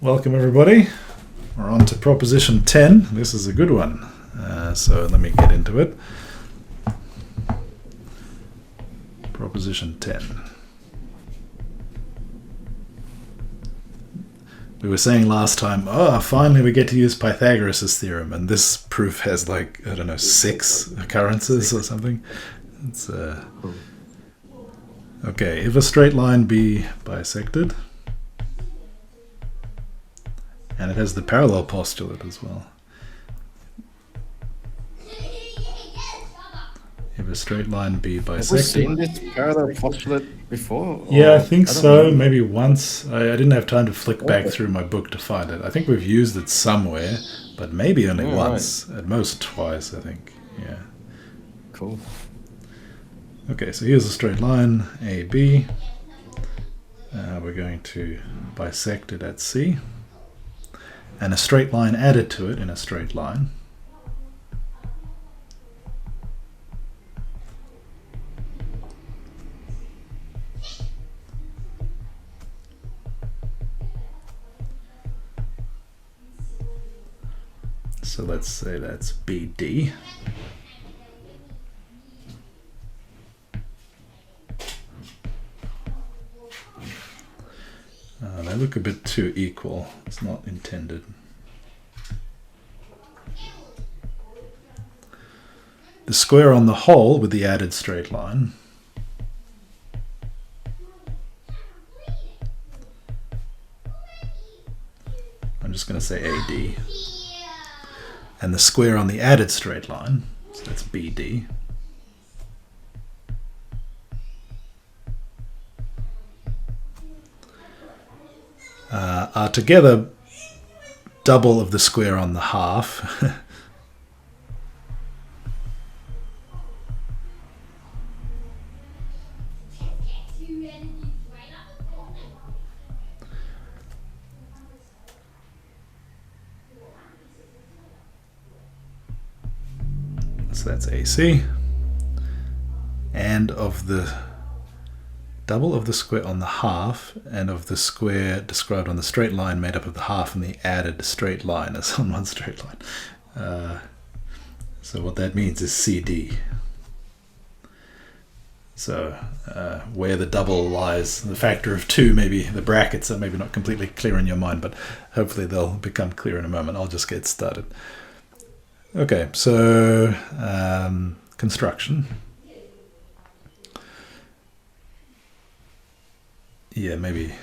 Welcome everybody. We're on to proposition 10. This is a good one. So let me get into it. Proposition 10. We were saying last time, finally we get to use Pythagoras' theorem, and this proof has like, I don't know, 6 occurrences or something. It's okay, if a straight line be bisected, and it has the parallel postulate as well. If a straight line be bisected. Have we seen this parallel postulate before? Yeah, I think so. Maybe once. I didn't have time to flick back through my book to find it. I think we've used it somewhere, but maybe only once. Right. At most twice, I think. Yeah. Cool. Okay, so here's a straight line, AB. We're going to bisect it at C. And a straight line added to it in a straight line. So let's say that's BD. They look a bit too equal. It's not intended. The square on the whole with the added straight line. I'm just going to say AD. And the square on the added straight line, so that's BD. Are together double of the square on the half. So that's AC. And of the double of the square on the half, and of the square described on the straight line made up of the half and the added straight line as on one straight line. So what that means is CD. So where the double lies, the factor of 2, maybe the brackets are maybe not completely clear in your mind, but hopefully they'll become clear in a moment. I'll just get started. Okay, so construction. Yeah, maybe.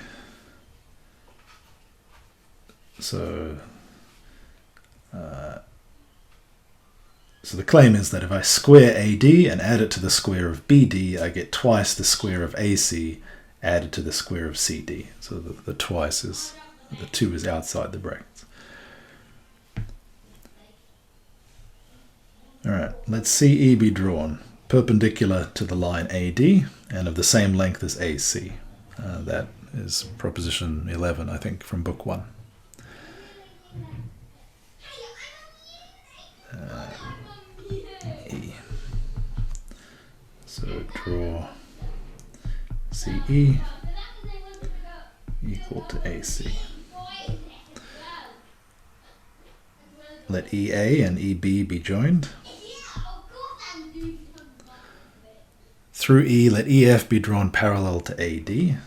So, so the claim is that if I square AD and add it to the square of BD, I get twice the square of AC added to the square of CD. So the twice is, the 2 is outside the brackets. All right, let CE be drawn perpendicular to the line AD and of the same length as AC. That is proposition 11, I think, from book 1. E. So draw CE equal to AC. Let EA and EB be joined. Through E, let EF be drawn parallel to AD.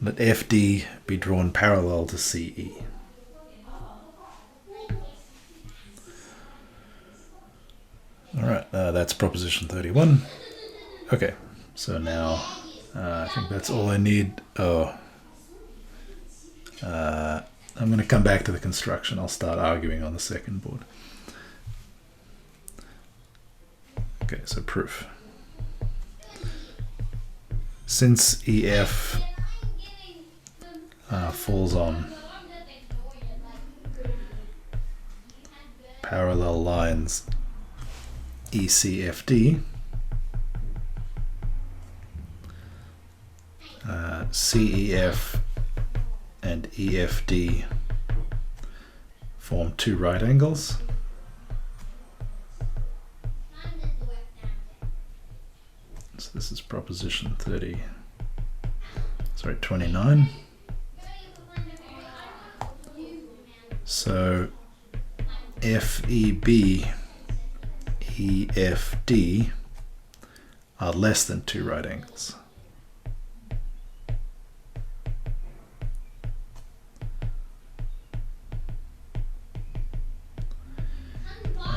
Let FD be drawn parallel to CE. All right, that's proposition 31. Okay, so now I think that's all I need. I'm going to come back to the construction. I'll start arguing on the second board. Okay, so proof. Since EF falls on parallel lines ECFD, CEF and EFD form 2 right angles. So this is proposition 29. So FEB, EFD are less than 2 right angles.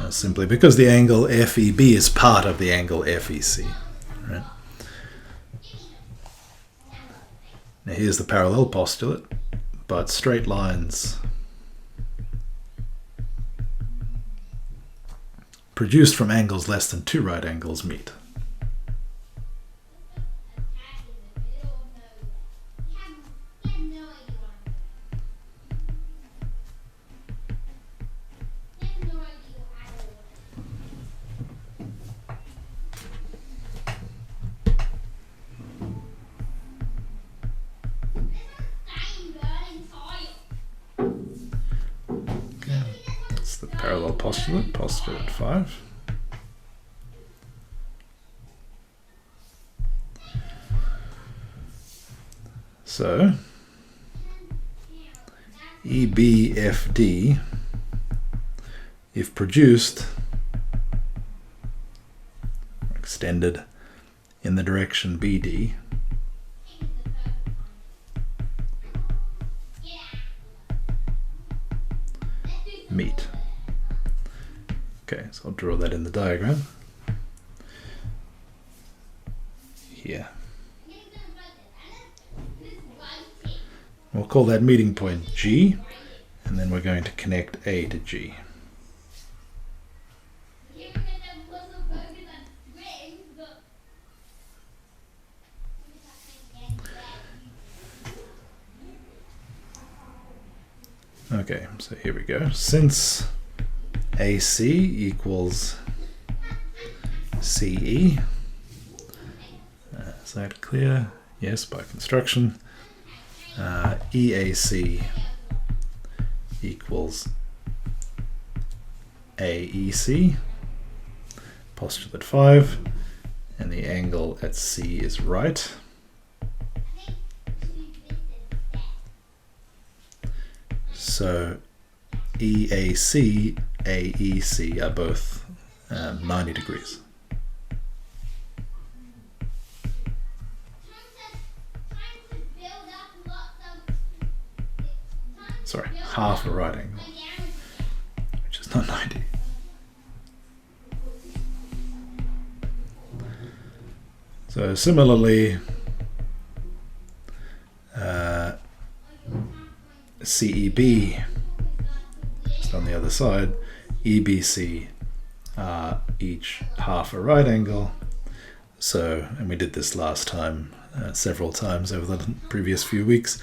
Simply because the angle FEB is part of the angle FEC. Right? Now here's the parallel postulate, but straight lines produced from angles less than 2 right angles meet. Parallel postulate, postulate 5. So, EBFD, if produced, extended in the direction BD, meet. Okay, so I'll draw that in the diagram here. We'll call that meeting point G, and then we're going to connect A to G. Okay, so here we go. Since AC equals CE. Is that clear? Yes, by construction. EAC equals AEC, postulate 5, and the angle at C is right. So EAC, AEC are both 90 degrees. Sorry, half a right angle, which is not 90. So similarly, CEB, just on the other side, EBC are each half a right angle. So, and we did this last time several times over the previous few weeks.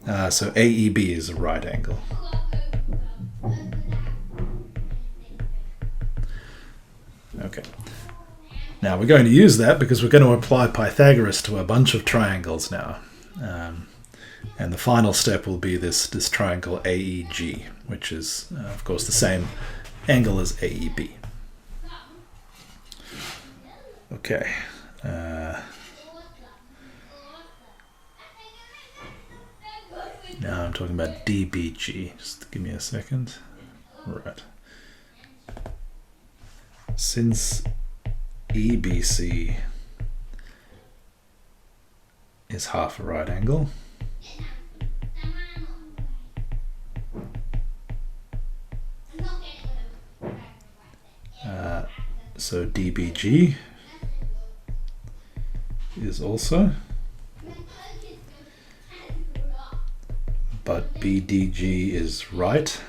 So AEB is a right angle. Okay. Now we're going to use that because we're going to apply Pythagoras to a bunch of triangles now. And the final step will be this triangle AEG, which is, of course, the same angle as AEB. Okay. Now I'm talking about DBG. Just give me a second. Right. Since EBC is half a right angle, so DBG is also, but BDG is right.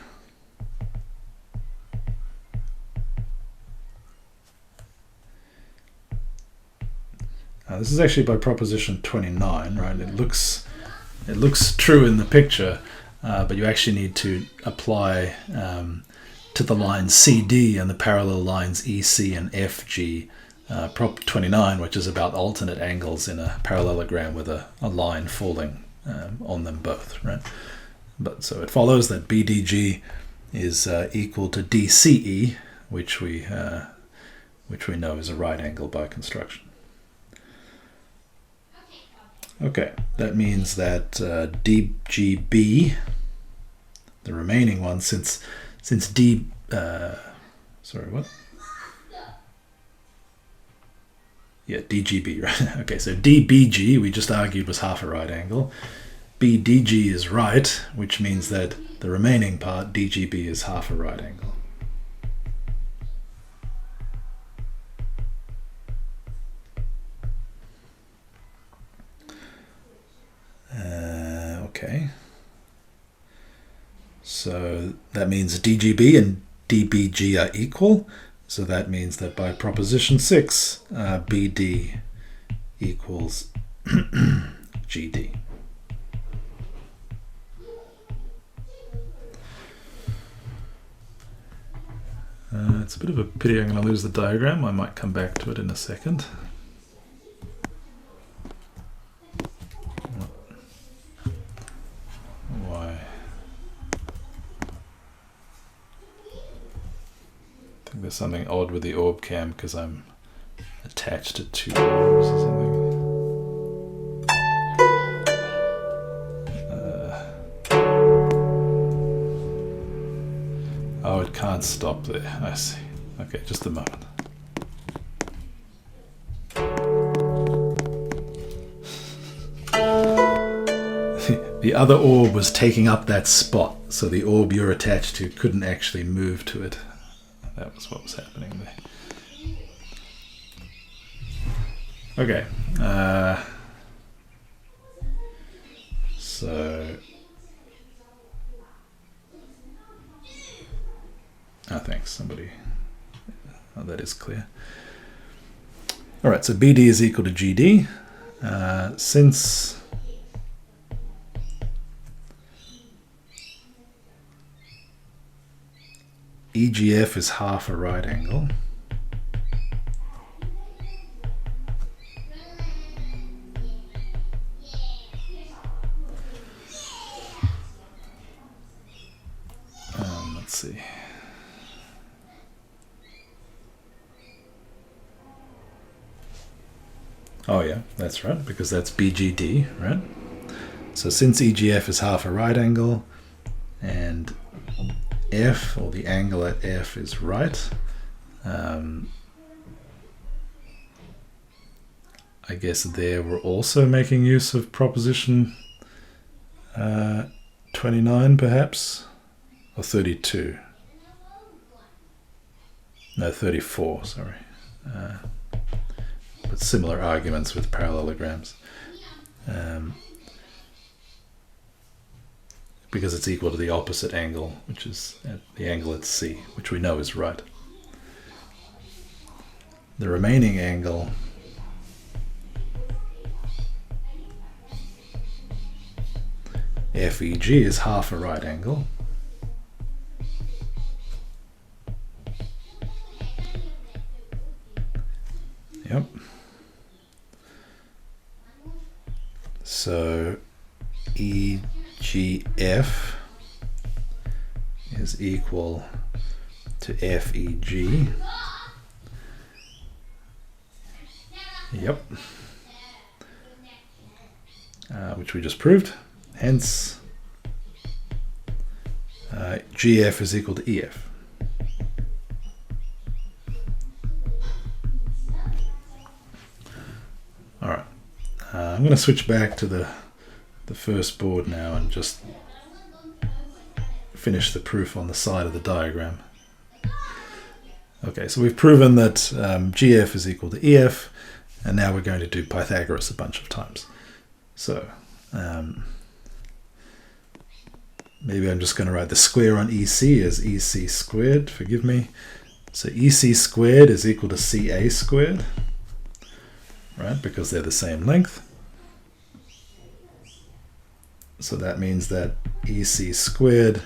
This is actually by proposition 29, right? It looks true in the picture, but you actually need to apply to the line CD and the parallel lines EC and FG, prop 29, which is about alternate angles in a parallelogram with a line falling on them both, right? But so it follows that BDG is equal to DCE, which we know is a right angle by construction. Okay, that means that DGB, the remaining one, since D, sorry, what? Yeah, DGB, right? Okay, so DBG, we just argued was half a right angle. BDG is right, which means that the remaining part, DGB, is half a right angle. Okay. So that means DGB and DBG are equal. So that means that by proposition 6, BD equals GD. It's a bit of a pity I'm going to lose the diagram. I might come back to it in a second. Why? I think there's something odd with the orb cam because I'm attached to 2 orbs or something. Oh, it can't stop there. I see. Okay, just a moment. The other orb was taking up that spot, so the orb you're attached to couldn't actually move to it. That was what was happening there. Okay. So... Oh, thanks, somebody. Oh, that is clear. All right, so BD is equal to GD. Since EGF is half a right angle, let's see. Oh yeah, that's right, because that's BGD, right? So since EGF is half a right angle and F, or the angle at F, is right, I guess there we're also making use of proposition 29 perhaps, or 32. No, 34, sorry. But similar arguments with parallelograms. Because it's equal to the opposite angle, which is at the angle at C, which we know is right. The remaining angle FEG is half a right angle. Yep. So EGF is equal to FEG. Yep. Which we just proved. Hence, GF is equal to EF. All right. I'm going to switch back to the first board now and just finish the proof on the side of the diagram. Okay, so we've proven that GF is equal to EF, and now we're going to do Pythagoras a bunch of times. So maybe I'm just going to write the square on EC as EC squared, forgive me. So EC squared is equal to CA squared, right, because they're the same length. So that means that EC squared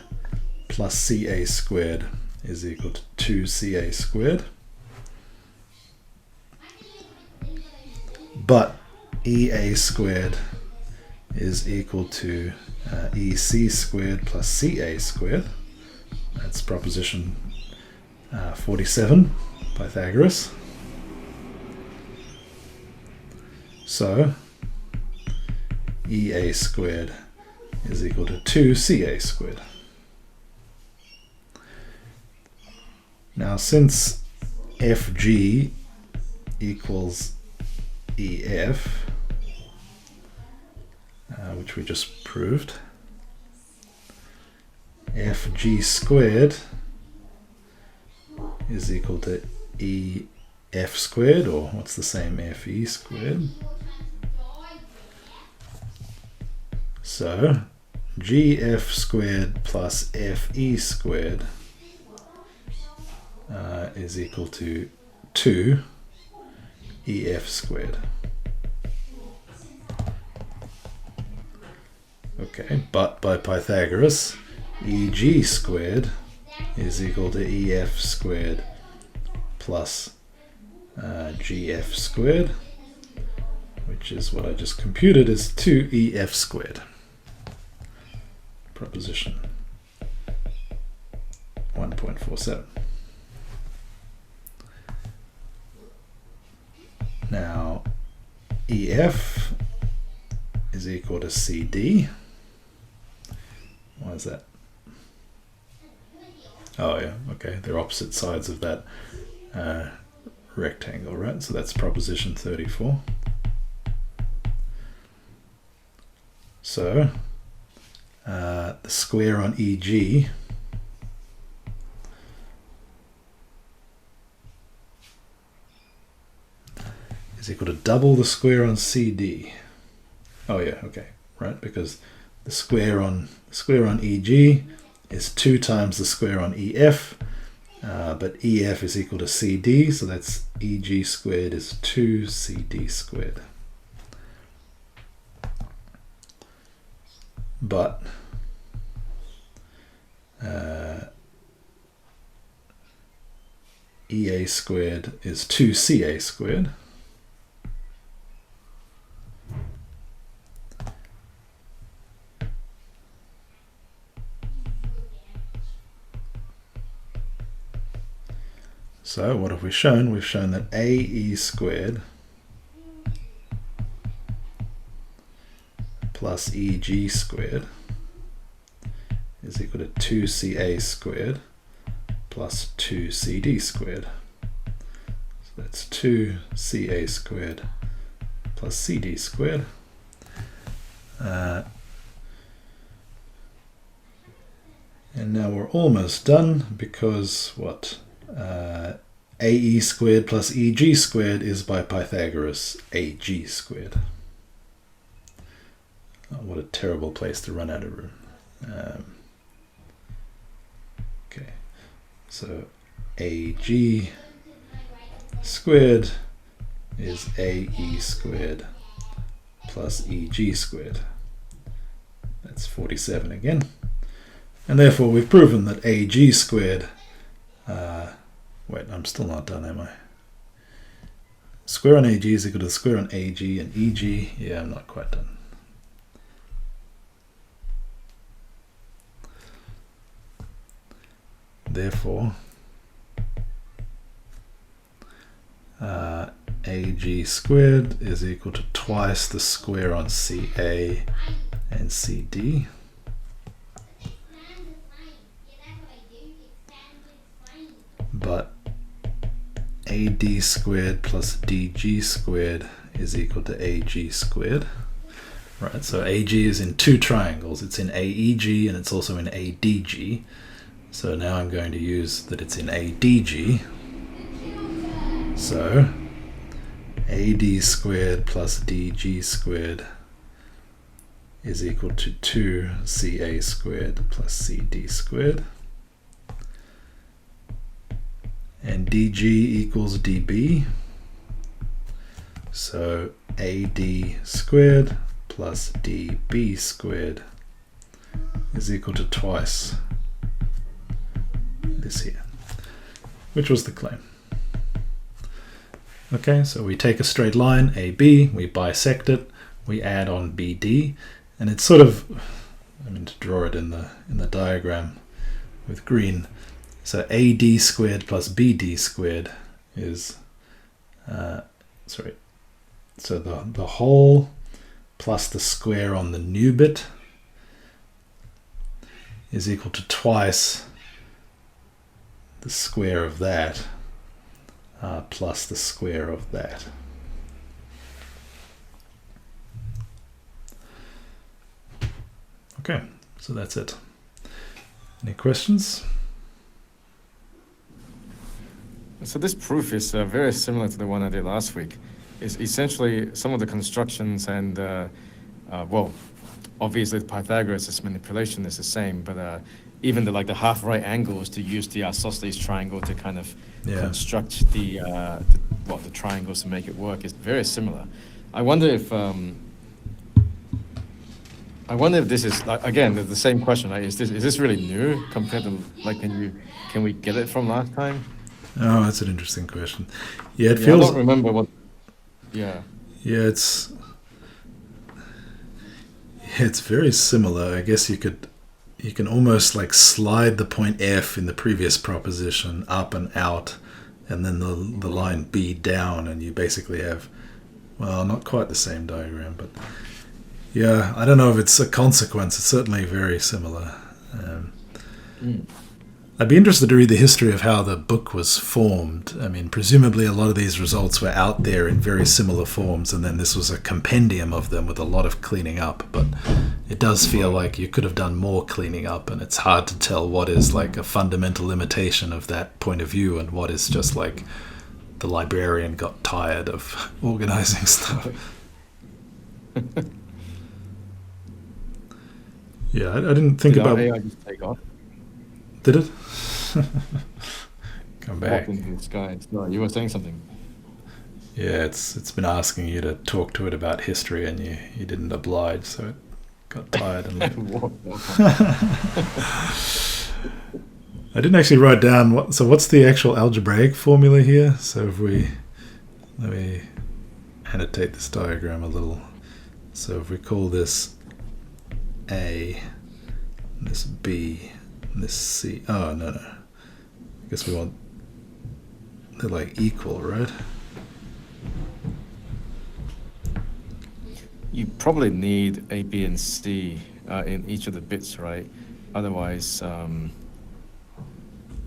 plus CA squared is equal to 2CA squared. But EA squared is equal to EC squared plus CA squared. That's proposition 47, Pythagoras. So EA squared is equal to 2CA squared. Now, since FG equals EF, which we just proved, FG squared is equal to EF squared, or what's the same, FE squared. So GF squared plus FE squared is equal to 2 EF squared. Okay, but by Pythagoras, EG squared is equal to EF squared plus GF squared, which is what I just computed is 2EF squared. Proposition 1.47. Now, EF is equal to CD. Why is that? Oh yeah, okay, they're opposite sides of that rectangle, right? So that's proposition 34. So the square on EG is equal to double the square on CD. Oh yeah, okay, right, because the square on EG is 2 times the square on EF, but EF is equal to CD, so that's EG squared is 2CD squared. But EA squared is 2CA squared. So what have we shown? We've shown that AE squared plus EG squared is equal to 2CA squared plus 2CD squared. So that's 2CA squared plus CD squared. And now we're almost done, because what? AE squared plus EG squared is by Pythagoras AG squared. Oh, what a terrible place to run out of room. Okay, so AG squared is AE squared plus EG squared. That's 47 again. And therefore we've proven that AG squared, wait, I'm still not done, am I? Square on AG is equal to the square on AG and EG. Yeah, I'm not quite done. Therefore, AG squared is equal to twice the square on CA and CD. But AD squared plus DG squared is equal to AG squared. Right, so AG is in 2 triangles. It's in AEG and it's also in ADG. So now I'm going to use that it's in ADG. So AD squared plus DG squared is equal to 2CA squared plus CD squared. And DG equals DB. So AD squared plus DB squared is equal to twice this here, which was the claim. Okay, so we take a straight line, AB, we bisect it, we add on BD, and it's sort of, I mean, to draw it in the diagram with green, so AD squared plus BD squared is, so the whole plus the square on the new bit is equal to twice the square of that plus the square of that. Okay, so that's it. Any questions? So this proof is very similar to the one I did last week. It's essentially some of the constructions and, well, obviously the Pythagoras' manipulation is the same, but even the half right angles to use the isosceles triangle to kind of construct the triangles to make it work is very similar. I wonder if this is again the same question. Like, is this really new compared to can we get it from last time? Oh, that's an interesting question. Yeah, it feels. I don't remember what. Yeah. Yeah, it's very similar. I guess you can almost like slide the point F in the previous proposition up and out, and then the line B down, and you basically have, well, not quite the same diagram, but yeah, I don't know if it's a consequence. It's certainly very similar. I'd be interested to read the history of how the book was formed. I mean, presumably a lot of these results were out there in very similar forms, and then this was a compendium of them with a lot of cleaning up. But it does feel like you could have done more cleaning up, and it's hard to tell what is like a fundamental imitation of that point of view and what is just like the librarian got tired of organizing stuff. Yeah, I didn't think about... Did AI just take off? Did it? Come back. Walked into the sky. No, you were saying something. Yeah, it's been asking you to talk to it about history, and you didn't oblige, so it got tired and left. I didn't actually write down what's the actual algebraic formula here. So let me annotate this diagram a little. So if we call this A, and this B, and this C. Oh, no. I guess we want, they're like equal, right? You probably need A, B, and C in each of the bits, right? Otherwise,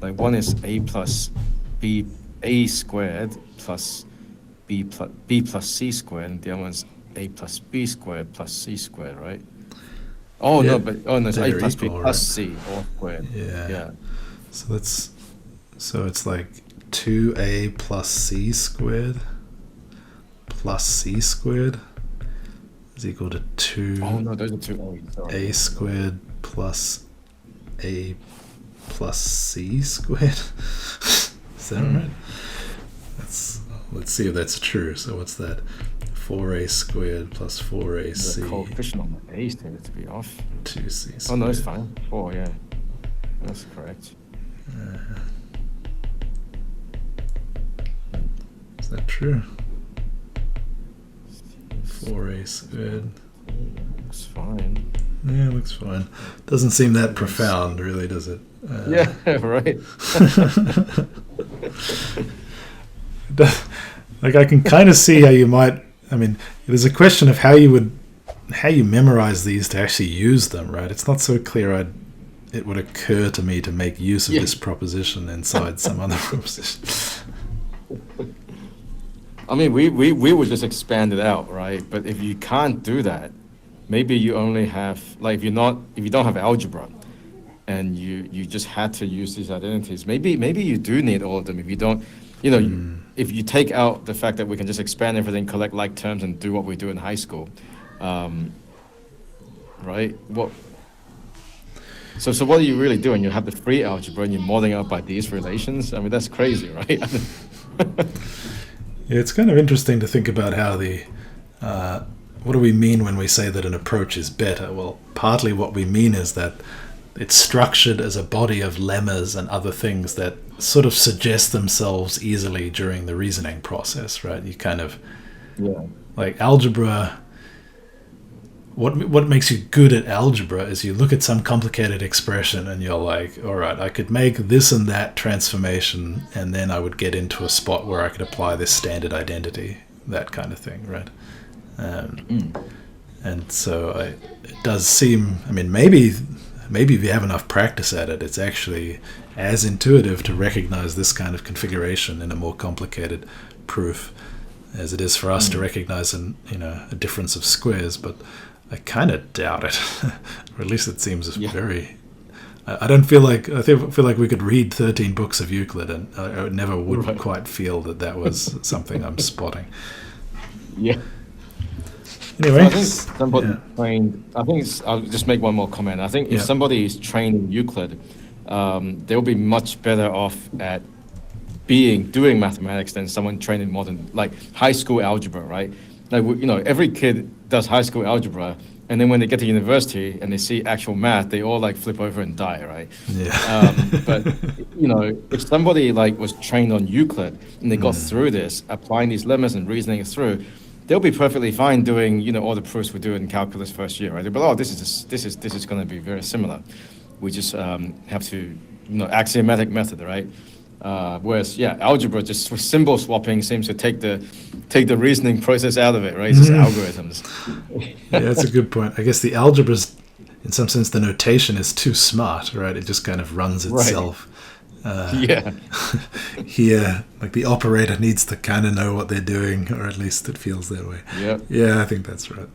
like one is A plus B, A squared plus B plus C squared, and the other one's A plus B squared plus C squared, right? Oh, yeah, no, it's A plus equal, B plus right? C all squared. Yeah. So it's like 2A plus C squared plus C squared is equal to 2. Oh no, those are two A squared plus A plus C squared. Is that right? Let's see if that's true. So what's that? 4A squared plus 4AC. The coefficient on the A's tended to be off. 2C squared. Oh no, it's fine. 4, yeah. That's correct. Is that true? 4A squared. Looks fine. Yeah, it looks fine. Doesn't seem that profound, really, does it? Yeah, right. Like, I can kind of see how you might. I mean, there's a question of how you memorize these to actually use them, right? It's not so clear. It would occur to me to make use of this proposition inside some other proposition. I mean, we would just expand it out, right? But if you can't do that, maybe you only have, like, if you don't have algebra, and you just had to use these identities, maybe you do need all of them. If you don't, if you take out the fact that we can just expand everything, collect like terms, and do what we do in high school, right? So what are you really doing? You have the free algebra and you're modeling out by these relations? I mean, that's crazy, right? Yeah, it's kind of interesting to think about how what do we mean when we say that an approach is better? Well, partly what we mean is that it's structured as a body of lemmas and other things that sort of suggest themselves easily during the reasoning process, right? You kind of, like algebra, what makes you good at algebra is you look at some complicated expression and you're like, all right, I could make this and that transformation, and then I would get into a spot where I could apply this standard identity, that kind of thing, right? And so it does seem, I mean, maybe if you have enough practice at it, it's actually as intuitive to recognize this kind of configuration in a more complicated proof as it is for us to recognize a difference of squares. But I kind of doubt it, or at least it seems very. I don't feel like I feel like we could read 13 books of Euclid, and I never would quite feel that was something I'm spotting. Yeah. Anyway, so I think somebody trained. I'll just make one more comment. I think if somebody is trained in Euclid, they'll be much better off at doing mathematics than someone trained in modern, like high school algebra, right? Like every kid does high school algebra, and then when they get to university and they see actual math, they all like flip over and die, right? Yeah. But if somebody like was trained on Euclid and they got through this, applying these lemmas and reasoning it through, they'll be perfectly fine doing all the proofs we do in calculus first year, right? But this is going to be very similar. We just have to axiomatic method, right? Whereas algebra just with symbol swapping seems to take the reasoning process out of it, right? It's just algorithms. Yeah, that's a good point. I guess the algebra's, in some sense, the notation is too smart, right? It just kind of runs itself. Right. Here, like the operator needs to kind of know what they're doing, or at least it feels that way. Yeah. Yeah, I think that's right.